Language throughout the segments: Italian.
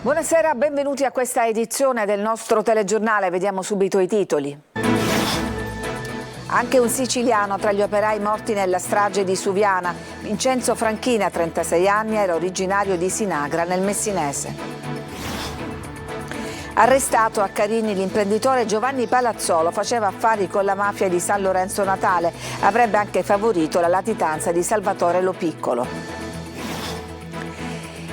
Buonasera, benvenuti a questa edizione del nostro telegiornale. Vediamo subito i titoli. Anche un siciliano tra gli operai morti nella strage di Suviana. Vincenzo Franchina, 36 anni, era originario di Sinagra, nel Messinese. Arrestato a Carini l'imprenditore Giovanni Palazzolo, faceva affari con la mafia di San Lorenzo Natale. Avrebbe anche favorito la latitanza di Salvatore Lo Piccolo.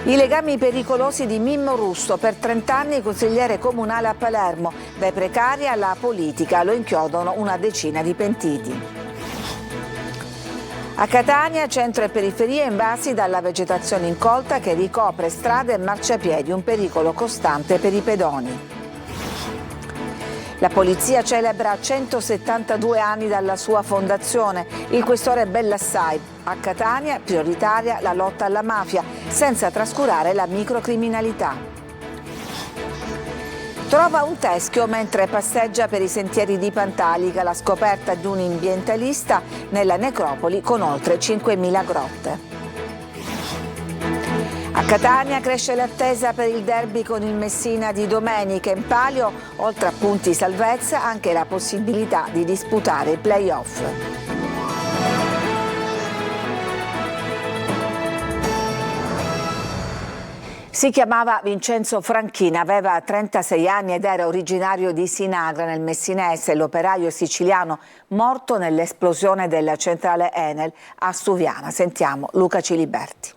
I legami pericolosi di Mimmo Russo, per 30 anni consigliere comunale a Palermo. Dai precari alla politica lo inchiodano una decina di pentiti. A Catania, centro e periferie invasi dalla vegetazione incolta che ricopre strade e marciapiedi, un pericolo costante per i pedoni. La polizia celebra 172 anni dalla sua fondazione. Il questore Bellassai. A Catania, prioritaria la lotta alla mafia, senza trascurare la microcriminalità. Trova un teschio mentre passeggia per i sentieri di Pantalica, la scoperta di un ambientalista nella necropoli con oltre 5.000 grotte. A Catania cresce l'attesa per il derby con il Messina di domenica. In palio, oltre a punti salvezza, anche la possibilità di disputare i play-off. Si chiamava Vincenzo Franchina, aveva 36 anni ed era originario di Sinagra, nel Messinese, l'operaio siciliano morto nell'esplosione della centrale Enel a Suviana. Sentiamo Luca Ciliberti.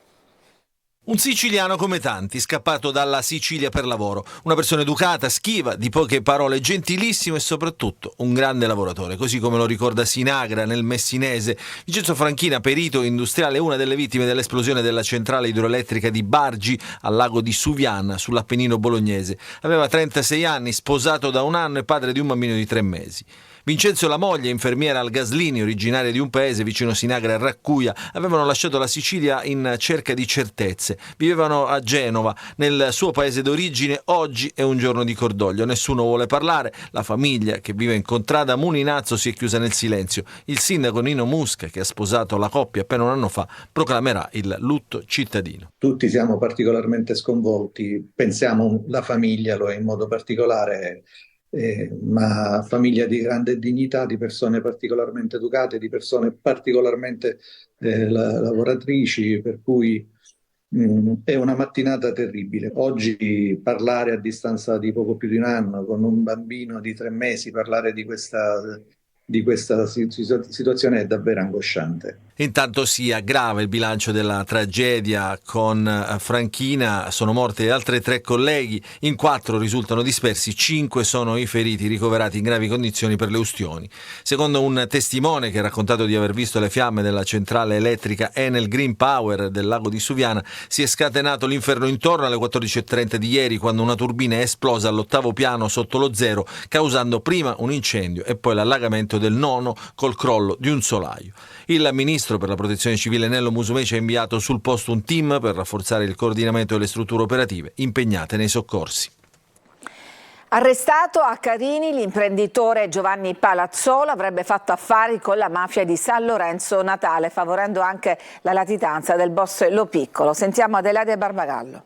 Un siciliano come tanti, scappato dalla Sicilia per lavoro. Una persona educata, schiva, di poche parole, gentilissimo e soprattutto un grande lavoratore. Così come lo ricorda Sinagra, nel Messinese. Vincenzo Franchina, perito industriale, una delle vittime dell'esplosione della centrale idroelettrica di Bargi al lago di Suviana, sull'Appennino bolognese. Aveva 36 anni, sposato da 1 anno e padre di un bambino di 3 mesi. Vincenzo e la moglie, infermiera al Gaslini, originaria di un paese vicino Sinagra e Raccuia, avevano lasciato la Sicilia in cerca di certezze. Vivevano a Genova, nel suo paese d'origine. Oggi è un giorno di cordoglio, nessuno vuole parlare. La famiglia, che vive in contrada Muninazzo, si è chiusa nel silenzio. Il sindaco Nino Musca, che ha sposato la coppia appena 1 anno fa, proclamerà il lutto cittadino. Tutti siamo particolarmente sconvolti, pensiamo la famiglia lo è in modo particolare, ma famiglia di grande dignità, di persone particolarmente educate, di persone particolarmente lavoratrici, per cui è una mattinata terribile. Oggi parlare a distanza di poco più di 1 anno con un bambino di 3 mesi, parlare di questa situazione è davvero angosciante. Intanto si aggrava il bilancio della tragedia con Franchina. Sono morte altre 3 colleghi, in 4 risultano dispersi, 5 sono i feriti ricoverati in gravi condizioni per le ustioni. Secondo un testimone che ha raccontato di aver visto le fiamme della centrale elettrica Enel Green Power del lago di Suviana, si è scatenato l'inferno intorno alle 14:30 di ieri, quando una turbina è esplosa all'8° piano sotto lo zero, causando prima un incendio e poi l'allagamento del 9° col crollo di un solaio. Il ministro per la protezione civile Nello Musumeci ha inviato sul posto un team per rafforzare il coordinamento delle strutture operative impegnate nei soccorsi. Arrestato a Carini l'imprenditore Giovanni Palazzolo, avrebbe fatto affari con la mafia di San Lorenzo Natale, favorendo anche la latitanza del boss Lo Piccolo. Sentiamo Adelaide Barbagallo.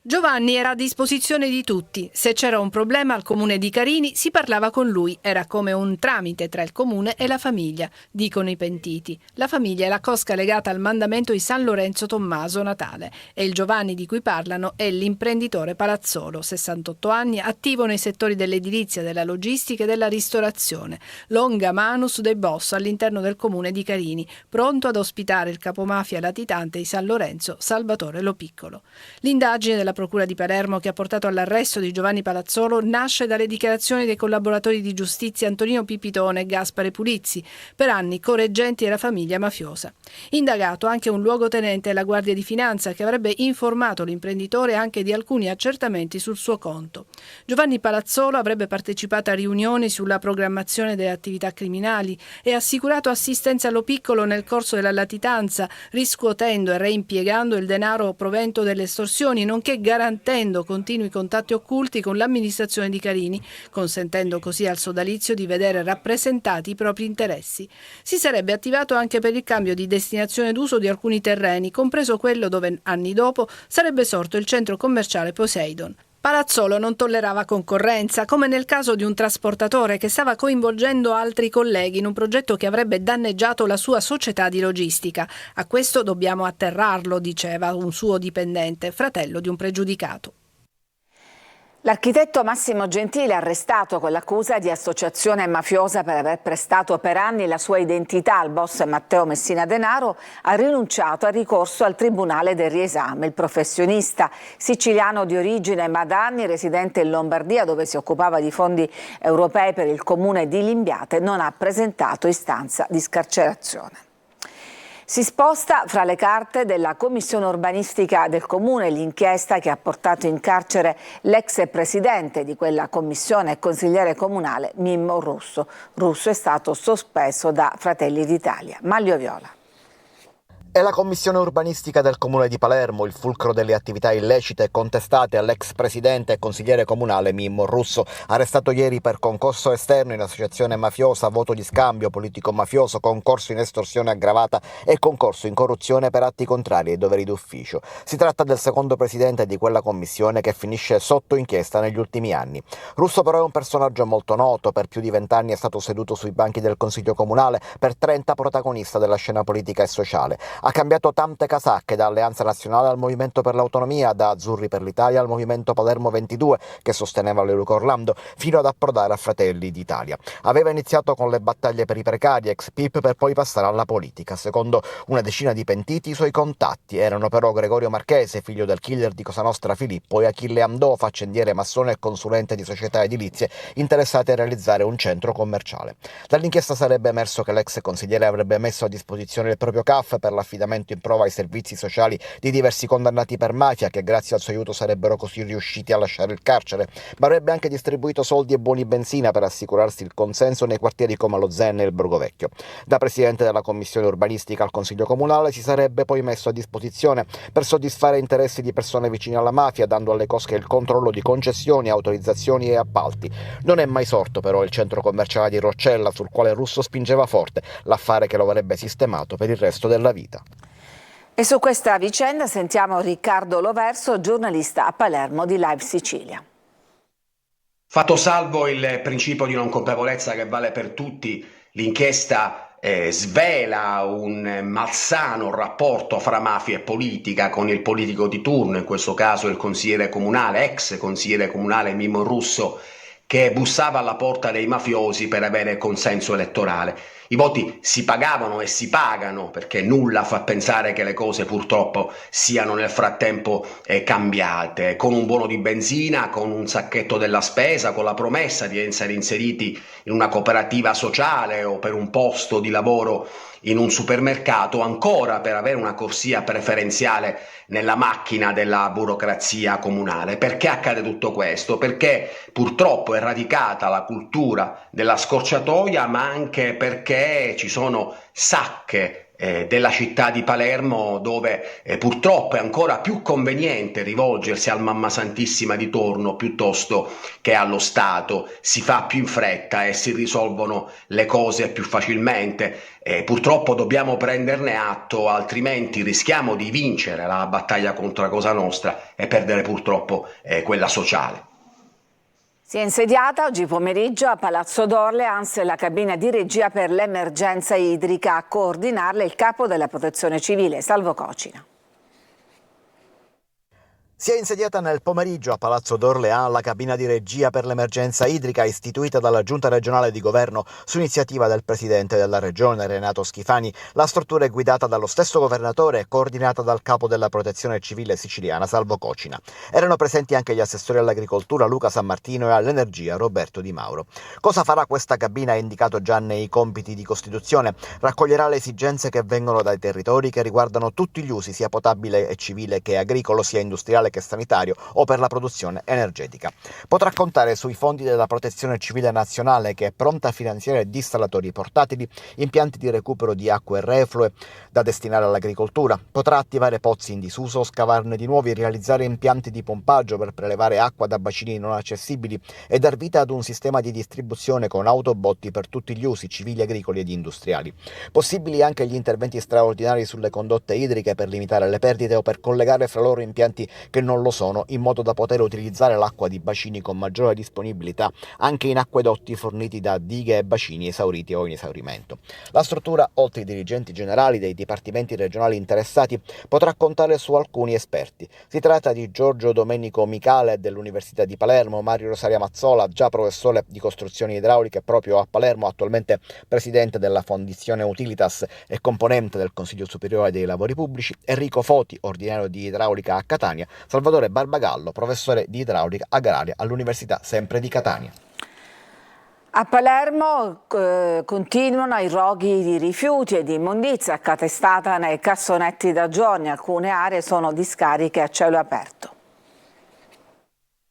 Giovanni era a disposizione di tutti. Se c'era un problema al comune di Carini si parlava con lui. Era come un tramite tra il comune e la famiglia, dicono i pentiti. La famiglia è la cosca legata al mandamento di San Lorenzo Tommaso Natale e il Giovanni di cui parlano è l'imprenditore Palazzolo, 68 anni, attivo nei settori dell'edilizia, della logistica e della ristorazione. Longa manus dei boss all'interno del comune di Carini, pronto ad ospitare il capomafia latitante di San Lorenzo, Salvatore Lo Piccolo. L'indagine della Procura di Palermo, che ha portato all'arresto di Giovanni Palazzolo, nasce dalle dichiarazioni dei collaboratori di giustizia Antonino Pipitone e Gaspare Pulizzi, per anni correggenti della famiglia mafiosa. Indagato anche un luogotenente della Guardia di Finanza, che avrebbe informato l'imprenditore anche di alcuni accertamenti sul suo conto. Giovanni Palazzolo avrebbe partecipato a riunioni sulla programmazione delle attività criminali e assicurato assistenza allo piccolo nel corso della latitanza, riscuotendo e reimpiegando il denaro provento delle estorsioni, nonché garantendo continui contatti occulti con l'amministrazione di Carini, consentendo così al sodalizio di vedere rappresentati i propri interessi. Si sarebbe attivato anche per il cambio di destinazione d'uso di alcuni terreni, compreso quello dove anni dopo sarebbe sorto il centro commerciale Poseidon. Palazzolo non tollerava concorrenza, come nel caso di un trasportatore che stava coinvolgendo altri colleghi in un progetto che avrebbe danneggiato la sua società di logistica. A questo dobbiamo atterrarlo, diceva un suo dipendente, fratello di un pregiudicato. L'architetto Massimo Gentile, arrestato con l'accusa di associazione mafiosa per aver prestato per anni la sua identità al boss Matteo Messina Denaro, ha rinunciato al ricorso al Tribunale del Riesame. Il professionista siciliano di origine ma da anni residente in Lombardia, dove si occupava di fondi europei per il comune di Limbiate, non ha presentato istanza di scarcerazione. Si sposta fra le carte della commissione urbanistica del comune l'inchiesta che ha portato in carcere l'ex presidente di quella commissione e consigliere comunale Mimmo Russo. Russo è stato sospeso da Fratelli d'Italia. Maglio Viola. È la commissione urbanistica del comune di Palermo il fulcro delle attività illecite contestate all'ex presidente e consigliere comunale Mimmo Russo, arrestato ieri per concorso esterno in associazione mafiosa, voto di scambio politico-mafioso, concorso in estorsione aggravata e concorso in corruzione per atti contrari ai doveri d'ufficio. Si tratta del secondo presidente di quella commissione che finisce sotto inchiesta negli ultimi anni. Russo però è un personaggio molto noto, per più di 20 anni è stato seduto sui banchi del Consiglio Comunale, per 30 protagonista della scena politica e sociale. Ha cambiato tante casacche, da Alleanza Nazionale al Movimento per l'Autonomia, da Azzurri per l'Italia al Movimento Palermo 22, che sosteneva Leoluca Orlando, fino ad approdare a Fratelli d'Italia. Aveva iniziato con le battaglie per i precari, ex PIP, per poi passare alla politica. Secondo una decina di pentiti, i suoi contatti erano però Gregorio Marchese, figlio del killer di Cosa Nostra Filippo, e Achille Amdò, faccendiere massone e consulente di società edilizie interessate a realizzare un centro commerciale. Dall'inchiesta sarebbe emerso che l'ex consigliere avrebbe messo a disposizione il proprio CAF per l'affidamento in prova ai servizi sociali di diversi condannati per mafia, che grazie al suo aiuto sarebbero così riusciti a lasciare il carcere, ma avrebbe anche distribuito soldi e buoni benzina per assicurarsi il consenso nei quartieri come lo Zen e il Borgo Vecchio. Da presidente della commissione urbanistica al Consiglio Comunale si sarebbe poi messo a disposizione per soddisfare interessi di persone vicine alla mafia, dando alle cosche il controllo di concessioni, autorizzazioni e appalti. Non è mai sorto però il centro commerciale di Roccella, sul quale Russo spingeva forte, l'affare che lo avrebbe sistemato per il resto della vita. E su questa vicenda sentiamo Riccardo Loverso, giornalista a Palermo di Live Sicilia. Fatto salvo il principio di non colpevolezza che vale per tutti, l'inchiesta svela un malsano rapporto fra mafia e politica, con il politico di turno, in questo caso il consigliere comunale, ex consigliere comunale Mimmo Russo, che bussava alla porta dei mafiosi per avere consenso elettorale. I voti si pagavano e si pagano, perché nulla fa pensare che le cose purtroppo siano nel frattempo cambiate, con un buono di benzina, con un sacchetto della spesa, con la promessa di essere inseriti in una cooperativa sociale o per un posto di lavoro in un supermercato, ancora per avere una corsia preferenziale nella macchina della burocrazia comunale. Perché accade tutto questo? Perché purtroppo è radicata la cultura della scorciatoia, ma anche perché ci sono sacche della città di Palermo dove purtroppo è ancora più conveniente rivolgersi al Mamma Santissima di torno piuttosto che allo Stato. Si fa più in fretta e si risolvono le cose più facilmente. Purtroppo dobbiamo prenderne atto, altrimenti rischiamo di vincere la battaglia contro la Cosa Nostra e perdere purtroppo quella sociale. Si è insediata oggi pomeriggio a Palazzo d'Orleans la cabina di regia per l'emergenza idrica, a coordinarla il capo della Protezione Civile, Salvo Cocina. Si è insediata nel pomeriggio a Palazzo d'Orléans la cabina di regia per l'emergenza idrica istituita dalla Giunta regionale di governo su iniziativa del presidente della regione Renato Schifani. La struttura è guidata dallo stesso governatore e coordinata dal capo della Protezione Civile siciliana Salvo Cocina. Erano presenti anche gli assessori all'agricoltura Luca Sammartino e all'energia Roberto Di Mauro. Cosa farà questa cabina è indicato già nei compiti di costituzione. Raccoglierà le esigenze che vengono dai territori, che riguardano tutti gli usi, sia potabile e civile che agricolo, sia industriale che sanitario o per la produzione energetica. Potrà contare sui fondi della Protezione Civile Nazionale, che è pronta a finanziare distallatori portatili, impianti di recupero di acque reflue da destinare all'agricoltura. Potrà attivare pozzi in disuso, scavarne di nuovi, realizzare impianti di pompaggio per prelevare acqua da bacini non accessibili e dar vita ad un sistema di distribuzione con autobotti per tutti gli usi civili, agricoli ed industriali. Possibili anche gli interventi straordinari sulle condotte idriche per limitare le perdite o per collegare fra loro impianti che non lo sono, in modo da poter utilizzare l'acqua di bacini con maggiore disponibilità anche in acquedotti forniti da dighe e bacini esauriti o in esaurimento. La struttura, oltre ai dirigenti generali dei dipartimenti regionali interessati, potrà contare su alcuni esperti. Si tratta di Giorgio Domenico Micale dell'Università di Palermo, Mario Rosaria Mazzola, già professore di costruzioni idrauliche proprio a Palermo, attualmente presidente della Fondizione Utilitas e componente del Consiglio Superiore dei Lavori Pubblici, Enrico Foti, ordinario di idraulica a Catania, Salvatore Barbagallo, professore di idraulica agraria all'Università sempre di Catania. A Palermo continuano i roghi di rifiuti e di immondizia accatastata nei cassonetti da giorni. Alcune aree sono discariche a cielo aperto.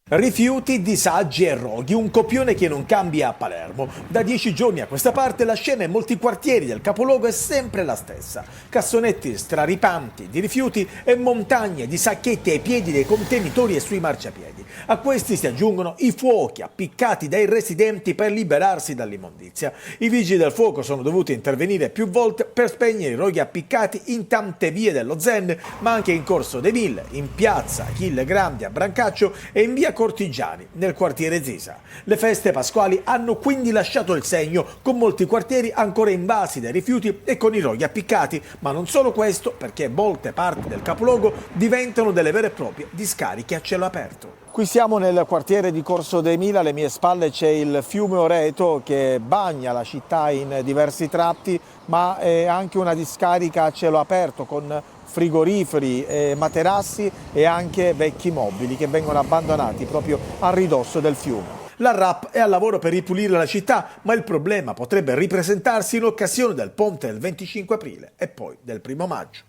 Rifiuti, disagi e roghi, un copione che non cambia a Palermo. Da 10 giorni a questa parte la scena in molti quartieri del capoluogo è sempre la stessa. Cassonetti straripanti di rifiuti e montagne di sacchetti ai piedi dei contenitori e sui marciapiedi. A questi si aggiungono i fuochi appiccati dai residenti per liberarsi dall'immondizia. I vigili del fuoco sono dovuti intervenire più volte per spegnere i roghi appiccati in tante vie dello Zen, ma anche in Corso dei Mille, in piazza Achille Grandi a Brancaccio e in via Cortigiani, nel quartiere Zisa. Le feste pasquali hanno quindi lasciato il segno, con molti quartieri ancora invasi dai rifiuti e con i roghi appiccati, ma non solo questo, perché molte parti del capoluogo diventano delle vere e proprie discariche a cielo aperto. Qui siamo nel quartiere di Corso dei Mille, alle mie spalle c'è il fiume Oreto che bagna la città in diversi tratti, ma è anche una discarica a cielo aperto con frigoriferi, materassi e anche vecchi mobili che vengono abbandonati proprio a ridosso del fiume. La RAP è al lavoro per ripulire la città, ma il problema potrebbe ripresentarsi in occasione del ponte del 25 aprile e poi del 1° maggio.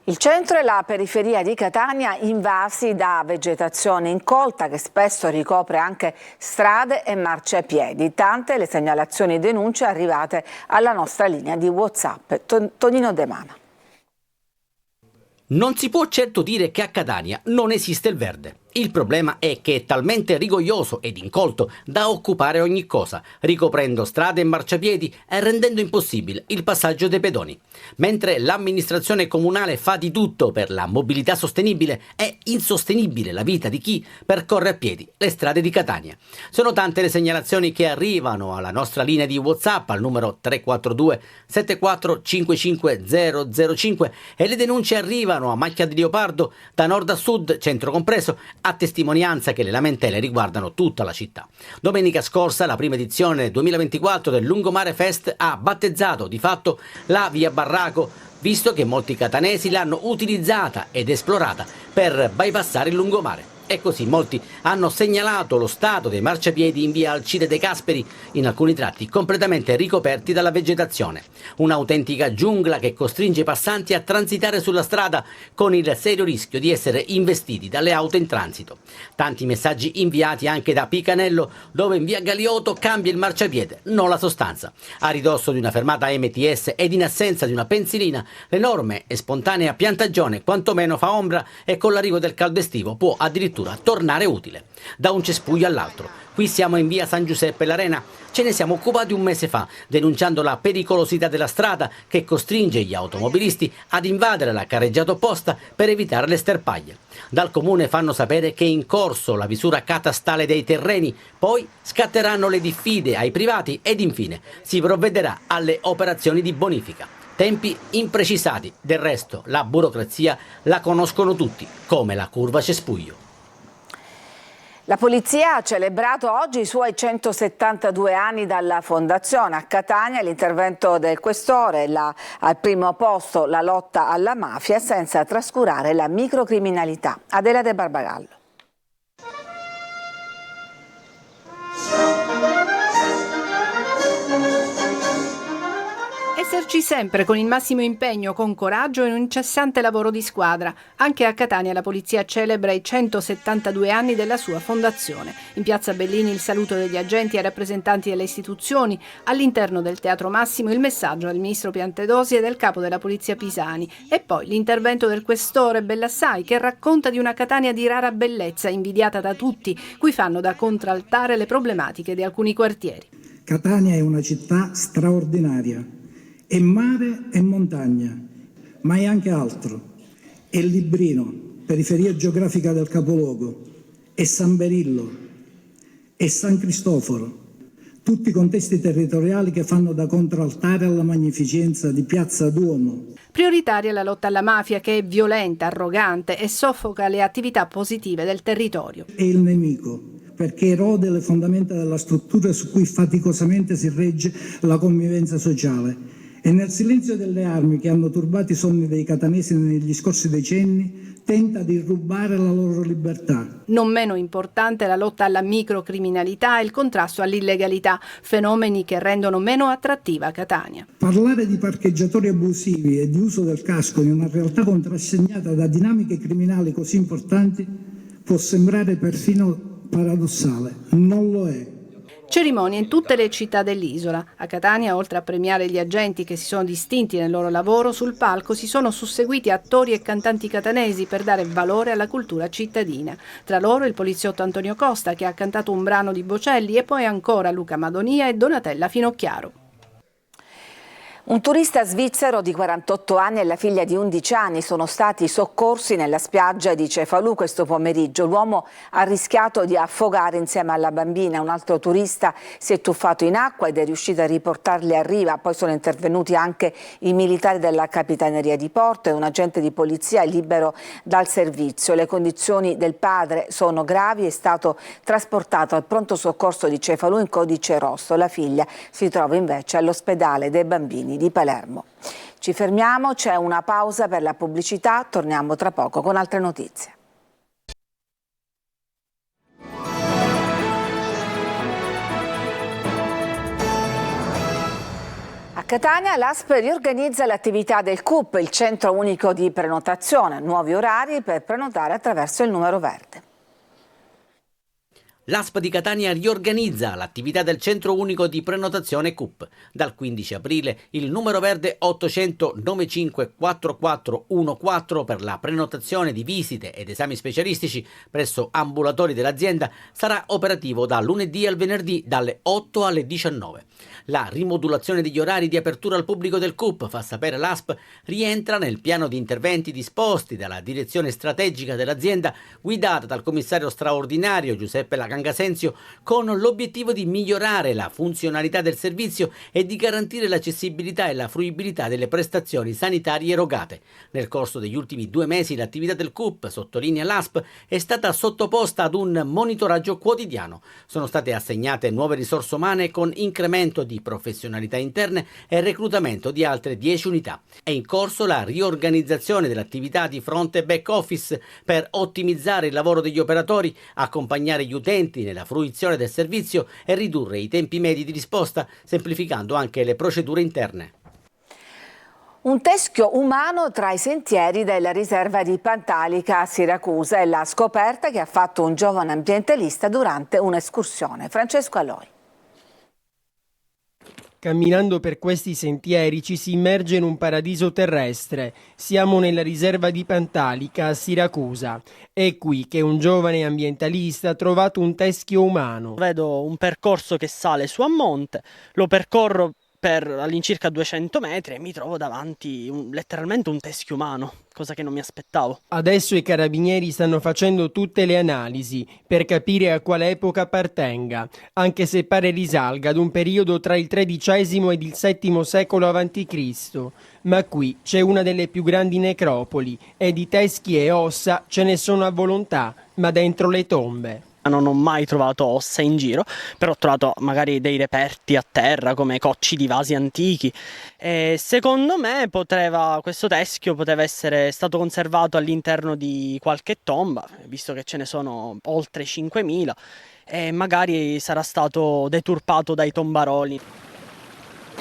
Il centro e la periferia di Catania invasi da vegetazione incolta che spesso ricopre anche strade e marciapiedi. Tante le segnalazioni e denunce arrivate alla nostra linea di WhatsApp. Tonino De Mana. Non si può certo dire che a Catania non esiste il verde. Il problema è che è talmente rigoglioso ed incolto da occupare ogni cosa, ricoprendo strade e marciapiedi e rendendo impossibile il passaggio dei pedoni. Mentre l'amministrazione comunale fa di tutto per la mobilità sostenibile, è insostenibile la vita di chi percorre a piedi le strade di Catania. Sono tante le segnalazioni che arrivano alla nostra linea di WhatsApp al numero 342 7455 005 e le denunce arrivano a macchia di leopardo da nord a sud, centro compreso, a testimonianza che le lamentele riguardano tutta la città. Domenica scorsa la prima edizione 2024 del Lungomare Fest ha battezzato di fatto la via Barraco, visto che molti catanesi l'hanno utilizzata ed esplorata per bypassare il lungomare. E così molti hanno segnalato lo stato dei marciapiedi in via Alcide De Gasperi, in alcuni tratti completamente ricoperti dalla vegetazione. Un'autentica giungla che costringe i passanti a transitare sulla strada con il serio rischio di essere investiti dalle auto in transito. Tanti messaggi inviati anche da Picanello, dove in via Galiotto cambia il marciapiede, non la sostanza. A ridosso di una fermata MTS ed in assenza di una pensilina, l'enorme e spontanea piantagione quantomeno fa ombra e con l'arrivo del caldo estivo può addirittura tornare utile. Da un cespuglio all'altro. Qui siamo in via San Giuseppe l'Arena. Ce ne siamo occupati un mese fa, denunciando la pericolosità della strada che costringe gli automobilisti ad invadere la carreggiata opposta per evitare le sterpaglie. Dal comune fanno sapere che è in corso la visura catastale dei terreni, poi scatteranno le diffide ai privati ed infine si provvederà alle operazioni di bonifica. Tempi imprecisati, del resto la burocrazia la conoscono tutti, come la curva cespuglio. La polizia ha celebrato oggi i suoi 172 anni dalla fondazione. A Catania l'intervento del questore, al primo posto la lotta alla mafia senza trascurare la microcriminalità. Adela De Barbagallo. Essere Lavorarci sempre con il massimo impegno, con coraggio e un incessante lavoro di squadra. Anche a Catania la polizia celebra i 172 anni della sua fondazione. In piazza Bellini il saluto degli agenti ai rappresentanti delle istituzioni. All'interno del Teatro Massimo il messaggio al ministro Piantedosi e del capo della polizia Pisani. E poi l'intervento del questore Bellassai, che racconta di una Catania di rara bellezza, invidiata da tutti, cui fanno da contraltare le problematiche di alcuni quartieri. Catania è una città straordinaria. È mare e montagna, ma è anche altro. È Librino, periferia geografica del capoluogo, è San Berillo, è San Cristoforo, tutti contesti territoriali che fanno da contraltare alla magnificenza di Piazza Duomo. Prioritaria la lotta alla mafia, che è violenta, arrogante e soffoca le attività positive del territorio. È il nemico, perché erode le fondamenta della struttura su cui faticosamente si regge la convivenza sociale. E nel silenzio delle armi che hanno turbato i sonni dei catanesi negli scorsi decenni, tenta di rubare la loro libertà. Non meno importante la lotta alla microcriminalità e il contrasto all'illegalità, fenomeni che rendono meno attrattiva Catania. Parlare di parcheggiatori abusivi e di uso del casco in una realtà contrassegnata da dinamiche criminali così importanti può sembrare perfino paradossale. Non lo è. Cerimonie in tutte le città dell'isola. A Catania, oltre a premiare gli agenti che si sono distinti nel loro lavoro, sul palco si sono susseguiti attori e cantanti catanesi per dare valore alla cultura cittadina. Tra loro il poliziotto Antonio Costa, che ha cantato un brano di Bocelli, e poi ancora Luca Madonia e Donatella Finocchiaro. Un turista svizzero di 48 anni e la figlia di 11 anni sono stati soccorsi nella spiaggia di Cefalù questo pomeriggio. L'uomo ha rischiato di affogare insieme alla bambina. Un altro turista si è tuffato in acqua ed è riuscito a riportarli a riva. Poi sono intervenuti anche i militari della Capitaneria di Porto e un agente di polizia è libero dal servizio. Le condizioni del padre sono gravi, è stato trasportato al pronto soccorso di Cefalù in codice rosso. La figlia si trova invece all'ospedale dei bambini di Palermo. Ci fermiamo, c'è una pausa per la pubblicità, torniamo tra poco con altre notizie. A Catania l'ASP riorganizza l'attività del CUP, il centro unico di prenotazione, nuovi orari per prenotare attraverso il numero verde. L'ASP di Catania riorganizza l'attività del Centro Unico di Prenotazione CUP. Dal 15 aprile il numero verde 800 95 4414 per la prenotazione di visite ed esami specialistici presso ambulatori dell'azienda sarà operativo da lunedì al venerdì dalle 8 alle 19. La rimodulazione degli orari di apertura al pubblico del CUP, fa sapere l'ASP, rientra nel piano di interventi disposti dalla direzione strategica dell'azienda guidata dal commissario straordinario Giuseppe Lacangasenzio, con l'obiettivo di migliorare la funzionalità del servizio e di garantire l'accessibilità e la fruibilità delle prestazioni sanitarie erogate. Nel corso degli ultimi 2 mesi l'attività del CUP, sottolinea l'ASP, è stata sottoposta ad un monitoraggio quotidiano. Sono state assegnate nuove risorse umane con incremento di professionalità interne e reclutamento di altre 10 unità. È in corso la riorganizzazione dell'attività di front e back office per ottimizzare il lavoro degli operatori, accompagnare gli utenti nella fruizione del servizio e ridurre i tempi medi di risposta, semplificando anche le procedure interne. Un teschio umano tra i sentieri della riserva di Pantalica a Siracusa è la scoperta che ha fatto un giovane ambientalista durante un'escursione. Francesco Aloi. Camminando per questi sentieri ci si immerge in un paradiso terrestre. Siamo nella riserva di Pantalica a Siracusa. È qui che un giovane ambientalista ha trovato un teschio umano. Vedo un percorso che sale su a monte, lo percorro per all'incirca 200 metri e mi trovo davanti letteralmente un teschio umano, cosa che non mi aspettavo. Adesso i carabinieri stanno facendo tutte le analisi per capire a quale epoca appartenga, anche se pare risalga ad un periodo tra il XIII ed il VII secolo a.C. Ma qui c'è una delle più grandi necropoli e di teschi e ossa ce ne sono a volontà, ma dentro le tombe. Non ho mai trovato ossa in giro, però ho trovato magari dei reperti a terra come cocci di vasi antichi. E secondo me questo teschio poteva essere stato conservato all'interno di qualche tomba, visto che ce ne sono oltre 5.000, e magari sarà stato deturpato dai tombaroli.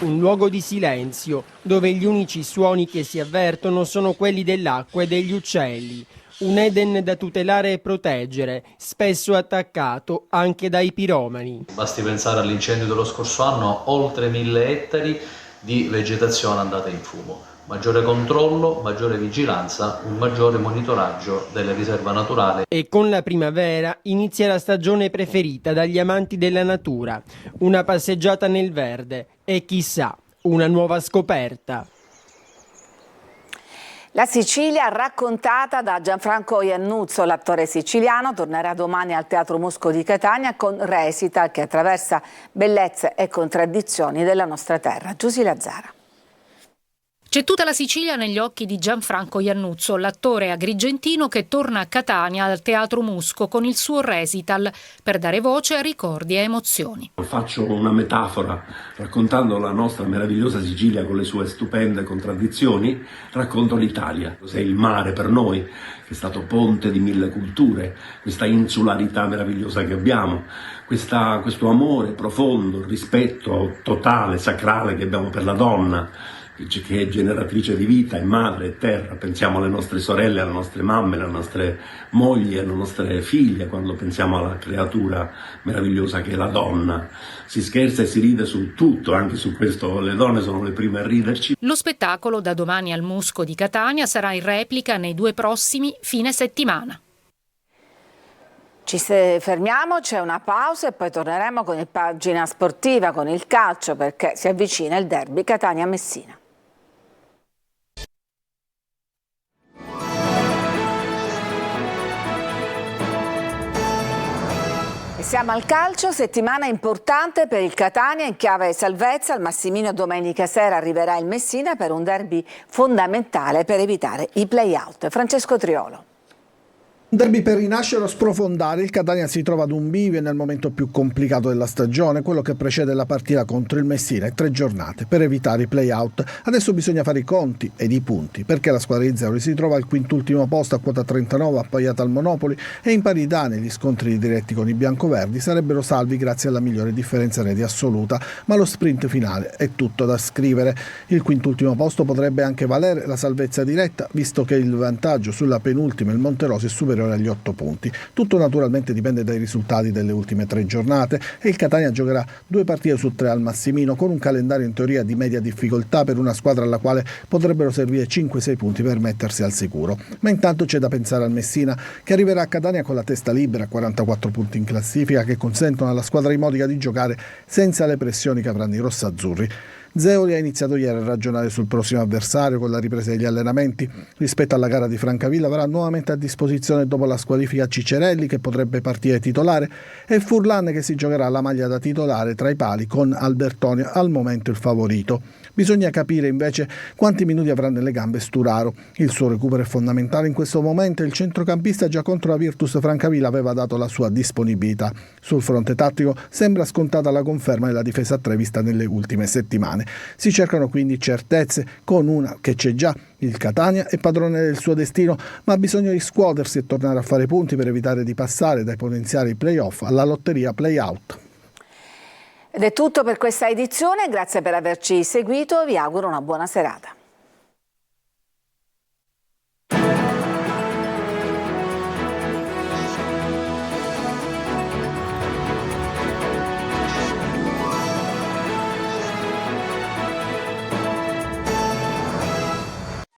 Un luogo di silenzio, dove gli unici suoni che si avvertono sono quelli dell'acqua e degli uccelli. Un Eden da tutelare e proteggere, spesso attaccato anche dai piromani. Basti pensare all'incendio dello scorso anno, oltre 1000 ettari di vegetazione andata in fumo. Maggiore controllo, maggiore vigilanza, un maggiore monitoraggio delle riserve naturali. E con la primavera inizia la stagione preferita dagli amanti della natura, una passeggiata nel verde e chissà, una nuova scoperta. La Sicilia raccontata da Gianfranco Iannuzzo, l'attore siciliano, tornerà domani al Teatro Musco di Catania con Recital che attraversa bellezze e contraddizioni della nostra terra. Giusy Lazzara. C'è tutta la Sicilia negli occhi di Gianfranco Iannuzzo, l'attore agrigentino che torna a Catania al Teatro Musco con il suo Recital per dare voce a ricordi e emozioni. Faccio una metafora raccontando la nostra meravigliosa Sicilia con le sue stupende contraddizioni, racconto l'Italia. Cos'è il mare per noi, che è stato ponte di 1000 culture, questa insularità meravigliosa che abbiamo, questo amore profondo, il rispetto totale, sacrale che abbiamo per la donna, che è generatrice di vita, è madre, è terra. Pensiamo alle nostre sorelle, alle nostre mamme, alle nostre mogli, alle nostre figlie, quando pensiamo alla creatura meravigliosa che è la donna. Si scherza e si ride su tutto, anche su questo le donne sono le prime a riderci. Lo spettacolo da domani al Musco di Catania sarà in replica nei 2 prossimi fine settimana. Ci fermiamo, c'è una pausa e poi torneremo con il pagina sportiva, con il calcio, perché si avvicina il derby Catania-Messina. Siamo al calcio, settimana importante per il Catania in chiave salvezza. Al Massimino domenica sera arriverà il Messina per un derby fondamentale per evitare i play-out. Francesco Triolo. Un derby per rinascere o sprofondare. Il Catania si trova ad un bivio nel momento più complicato della stagione, quello che precede la partita contro il Messina, e 3 giornate per evitare i play-out. Adesso bisogna fare i conti ed i punti, perché la squadra di Zeuri si trova al quintultimo posto a quota 39, appaiata al Monopoli, e in parità negli scontri diretti con i biancoverdi. Sarebbero salvi grazie alla migliore differenza reti assoluta, ma lo sprint finale è tutto da scrivere. Il quintultimo posto potrebbe anche valere la salvezza diretta, visto che il vantaggio sulla penultima, il Monterosi, è superiore agli 8 punti. Tutto naturalmente dipende dai risultati delle ultime 3 giornate e il Catania giocherà 2 partite su 3 al Massimino, con un calendario in teoria di media difficoltà per una squadra alla quale potrebbero servire 5-6 punti per mettersi al sicuro. Ma intanto c'è da pensare al Messina, che arriverà a Catania con la testa libera, 44 punti in classifica, che consentono alla squadra di Modica di giocare senza le pressioni che avranno i rossazzurri. Zeoli ha iniziato ieri a ragionare sul prossimo avversario con la ripresa degli allenamenti. Rispetto alla gara di Francavilla avrà nuovamente a disposizione, dopo la squalifica, Cicerelli, che potrebbe partire titolare, e Furlan, che si giocherà la maglia da titolare tra i pali con Albertonio, al momento il favorito. Bisogna capire invece quanti minuti avrà nelle gambe Sturaro. Il suo recupero è fondamentale in questo momento. Il centrocampista già contro la Virtus Francavilla aveva dato la sua disponibilità. Sul fronte tattico sembra scontata la conferma della difesa a 3 vista nelle ultime settimane. Si cercano quindi certezze, con una che c'è già: il Catania è padrone del suo destino, ma ha bisogno di scuotersi e tornare a fare punti per evitare di passare dai potenziali play-off alla lotteria play-out. Ed è tutto per questa edizione, grazie per averci seguito, vi auguro una buona serata.